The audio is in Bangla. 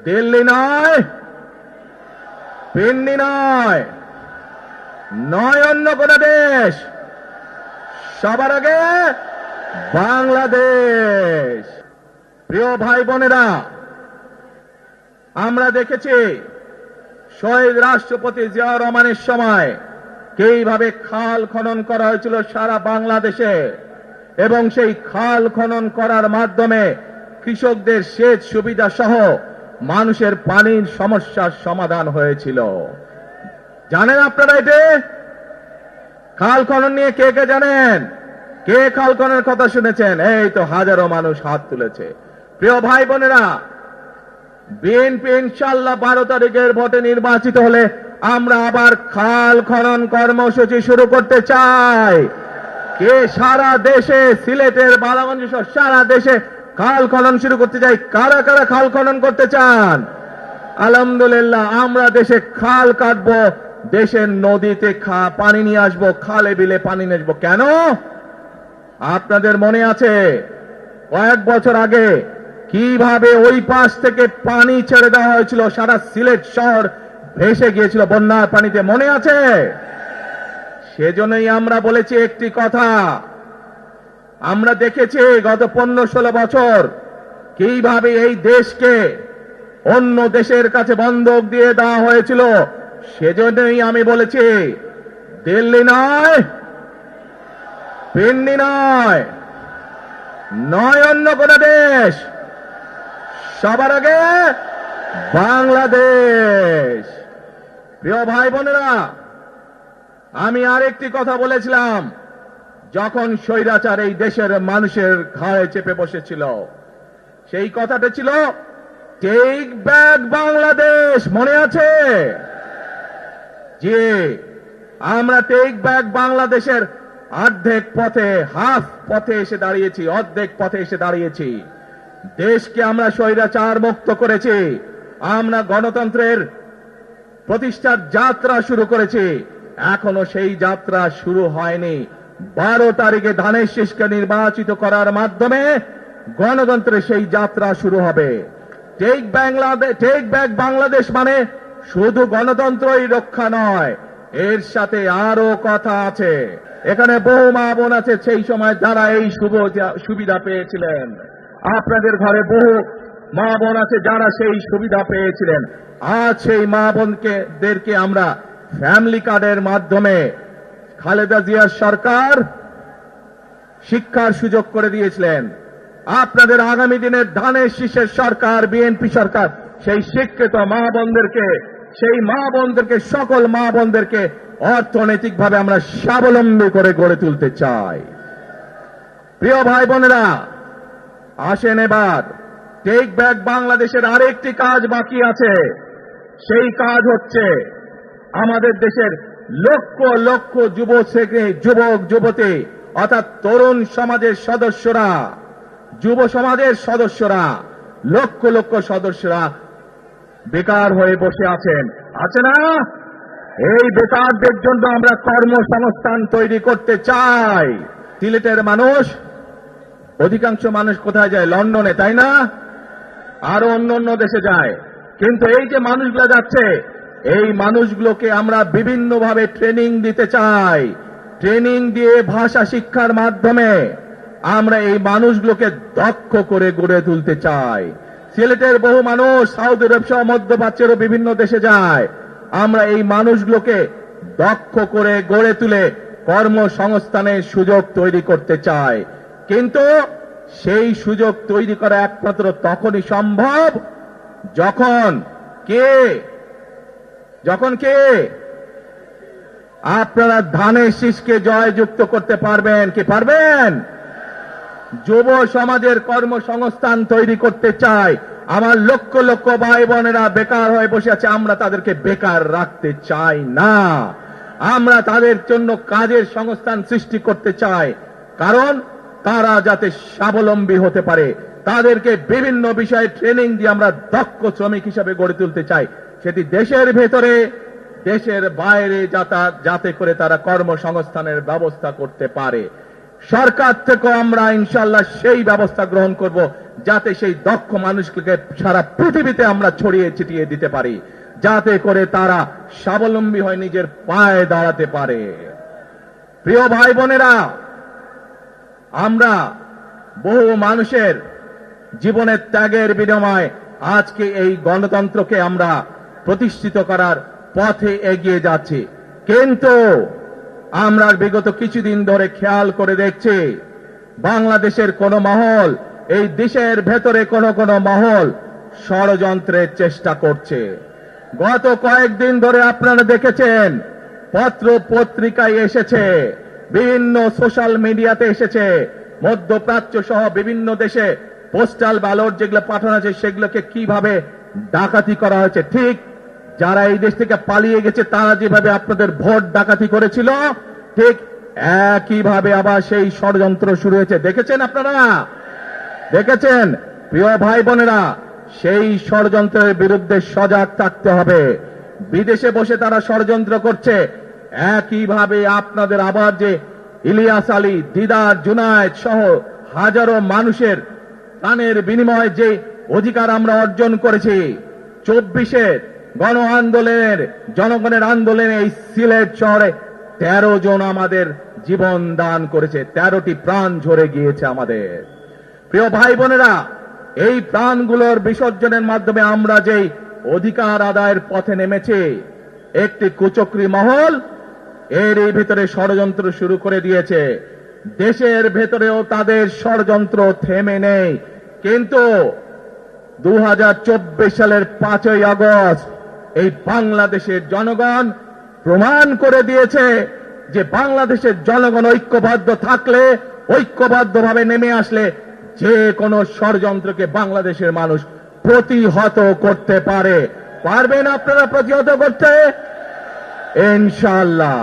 দিল্লি নয়, পিন্ডি নয়, নয় অন্য কোন দেশ, সবার আগে বাংলাদেশ। প্রিয় ভাই বোনেরা, আমরা দেখেছি শহীদ রাষ্ট্রপতি জিয়াউর রহমানের সময় কিভাবে খাল খনন করা হয়েছিল সারা বাংলাদেশে, এবং সেই খাল খনন করার মাধ্যমে কৃষকদের সেচ সুবিধা সহ মানুষের পানির সমস্যার সমাধান হয়েছিল। জানেন আপনারা এতে খাল খনন নিয়ে কে কে জানেন? কে খাল খননের কথা শুনেছেন? এই তো হাজারো মানুষ হাত তুলেছে। প্রিয় ভাই বোনেরা, বিএনপি ইনশাআল্লাহ 12 তারিখের ভোটে নির্বাচিত হলে আমরা আবার খাল খনন কর্মসূচি শুরু করতে চাই। কে সারা দেশে, সিলেটের বালাগঞ্জ সহ সারা দেশে খাল খনন শুরু করতে চাই? কারা কারা খাল খনন করতে চান? আলহামদুলিল্লাহ, আমরা দেশে খাল কাটবো, দেশের নদীতে পানি নিয়ে আসবো, খালে বিলে পানি নিয়ে আসবো। কেন? আপনাদের মনে আছে কয়েক বছর আগে কিভাবে ওই পাশ থেকে পানি ছেড়ে দেওয়া হয়েছিল, সারা সিলেট শহর ভেসে গিয়েছিল বন্যার পানিতে, মনে আছে? সেজন্যই আমরা বলেছি একটি কথা, আমরা দেখেছি গত 15-16 বছর কিভাবে এই দেশকে অন্য দেশের কাছে বন্ধক দিয়ে দেওয়া হয়েছিল। সেজন্যই আমি বলেছি দিল্লি নয়, পিন্ডি নয়, নয় অন্য কোন দেশ, সবার আগে বাংলাদেশ। প্রিয় ভাই বোনেরা, আমি আরেকটি কথা বলেছিলাম যখন স্বৈরাচার এই দেশের মানুষের ঘাড়ে চেপে বসেছিল। সেই কথাটা ছিল টেক ব্যাক বাংলাদেশ, মনে আছে? জি, আমরা টেক ব্যাক বাংলাদেশের অর্ধেক পথে, হাফ পথে এসে দাঁড়িয়েছি, অর্ধেক পথে এসে দাঁড়িয়েছি। দেশকে আমরা স্বৈরাচার মুক্ত করেছি, আমরা গণতন্ত্রের প্রতিষ্ঠার যাত্রা শুরু করেছি। এখনো সেই যাত্রা শুরু হয়নি। 12 তারিখে ধানের শীষকে নির্বাচিত করার মাধ্যমে গণতন্ত্রের সেই যাত্রা শুরু হবে। টেক ব্যাক বাংলাদেশ মানে শুধু গণতন্ত্রই রক্ষা নয়, এর সাথে আরো কথা আছে। এখানে বহু মা বোন আছে সেই সময় যারা এই সুবিধা পেয়েছিলেন। আপনাদের ঘরে বহু মা বোন আছে যারা সেই সুবিধা পেয়েছিলেন। আজ সেই মা বোনদেরকে আমরা ফ্যামিলি কার্ডের মাধ্যমে খালেদা জিয়ার সরকার শিক্ষার সুযোগ করে দিয়েছিলেন। আপনাদের আগামী দিনের ধানের শীষের সরকার, বিএনপি সরকার, সেই শিক্ষিত মা বোনদেরকে, সেই মা বোনদেরকে, সকল মা বোনদেরকে অর্থনৈতিকভাবে আমরা স্বাবলম্বী করে গড়ে তুলতে চাই। প্রিয় ভাই বোনেরা, আসেন এবার টেক ব্যাক বাংলাদেশের আরেকটি কাজ বাকি আছে। সেই কাজ হচ্ছে আমাদের দেশের লক্ষ লক্ষ যুবক যুবতী অর্থাৎ তরুণ সমাজের সদস্যরা, যুব সমাজের সদস্যরা, লক্ষ লক্ষ সদস্যরা বেকার হয়ে বসে আছেন, আছে না? এই বেকারদের জন্য আমরা কর্মসংস্থান তৈরি করতে চাই। সিলেটের মানুষ, অধিকাংশ মানুষ কোথায় যায়? লন্ডনে, তাই না? আরো অন্য দেশে যায়। কিন্তু এই যে মানুষগুলো যাচ্ছে, এই মানুষগুলোকে আমরা বিভিন্নভাবে ট্রেনিং দিতে চাই। ট্রেনিং দিয়ে ভাষা শিক্ষার মাধ্যমে আমরা এই মানুষগুলোকে দক্ষ করে গড়ে তুলতে চাই। সিলেটের বহু মানুষ সাউদি আরব সহ মধ্যপ্রাচ্যেরও বিভিন্ন দেশে যায়। আমরা এই মানুষগুলোকে দক্ষ করে গড়ে তুলে কর্মসংস্থানের সুযোগ তৈরি করতে চাই। কিন্তু সেই সুযোগ তৈরি করা একমাত্র তখনই সম্ভব যখন আপনারা ধানের শীষকে জয়যুক্ত করতে পারবেন। কি পারবেন? যুব সমাজের কর্মসংস্থান তৈরি করতে চাই। আমার লক্ষ লক্ষ ভাই বোনেরা বেকার হয়ে বসে আছে, আমরা তাদেরকে বেকার রাখতে চাই না। আমরা তাদের জন্য কাজের সংস্থান সৃষ্টি করতে চাই, কারণ তারা যাতে স্বাবলম্বী হতে পারে। তাদেরকে বিভিন্ন বিষয়ে ট্রেনিং দিয়ে আমরা দক্ষ শ্রমিক হিসেবে গড়ে তুলতে চাই, সেটি দেশের ভেতরে, দেশের বাইরে, যাতে করে তারা কর্মসংস্থানের ব্যবস্থা করতে পারে। সরকার থেকে আমরা ইনশাআল্লাহ সেই ব্যবস্থা গ্রহণ করব যাতে সেই দক্ষ মানুষকে সারা পৃথিবীতে আমরা ছড়িয়ে ছিটিয়ে দিতে পারি, যাতে করে তারা স্বাবলম্বী হয়ে নিজের পায়ে দাঁড়াতে পারে। প্রিয় ভাই বোনেরা, আমরা বহু মানুষের জীবনের ত্যাগের বিনিময়ে আজকে এই গণতন্ত্রকে আমরা প্রতিষ্ঠিত করার পথে এগিয়ে যাচ্ছি। কিন্তু আমরা বিগত কিছুদিন ধরে খেয়াল করে দেখছি, বাংলাদেশের কোন মহল, এই দেশের ভেতরে কোন মহল ষড়যন্ত্রের চেষ্টা করছে। গত কয়েকদিন ধরে আপনারা দেখেছেন, পত্র পত্রিকায় এসেছে, বিভিন্ন সোশ্যাল মিডিয়াতে এসেছে, মধ্যপ্রাচ্য সহ বিভিন্ন দেশে পোস্টাল ব্যালট যেগুলো পাঠানো আছে সেগুলোকে কিভাবে ডাকাতি করা হয়েছে। ঠিক যারা এই দেশ থেকে পালিয়ে গেছে তারা যেভাবে আপনাদের ভোট ডাকাতি করেছিল, ঠিক একইভাবে আবার সেই ষড়যন্ত্র শুরু হয়েছে। দেখেছেন আপনারা? দেখেছেন? প্রিয় ভাই বোনেরা, সেই ষড়যন্ত্রের বিরুদ্ধে সজাগ থাকতে হবে। বিদেশে বসে তারা ষড়যন্ত্র করছে, একইভাবে আপনাদের আবার যে ইলিয়াস আলী, দিদার, জুনায়েদ সহ হাজারো মানুষের প্রাণের বিনিময়ে যে অধিকার আমরা অর্জন করেছি, 24-এর গণ আন্দোলনের, জনগণের আন্দোলনে এই সিলেট শহরে 13 জন আমাদের জীবন দান করেছে, 13টি প্রাণ ঝরে গিয়েছে আমাদের। প্রিয় ভাই বোনেরা, এই প্রাণগুলোর বিসর্জনের মাধ্যমে আমরা যেই অধিকার আদায়ের পথে নেমেছি, একটি কুচক্রী মহল এর এই ভিতরে ষড়যন্ত্র শুরু করে দিয়েছে। দেশের ভেতরেও তাদের ষড়যন্ত্র থেমে নেই। কিন্তু 2024 সালের 5ই আগস্ট এই বাংলাদেশের জনগণ প্রমাণ করে দিয়েছে যে বাংলাদেশের জনগণ ঐক্যবদ্ধ থাকলে, ঐক্যবদ্ধভাবে নেমে আসলে যে কোনো ষড়যন্ত্রকে বাংলাদেশের মানুষ প্রতিহত করতে পারে। পারবেন আপনারা প্রতিহত করতে? ইনশাআল্লাহ।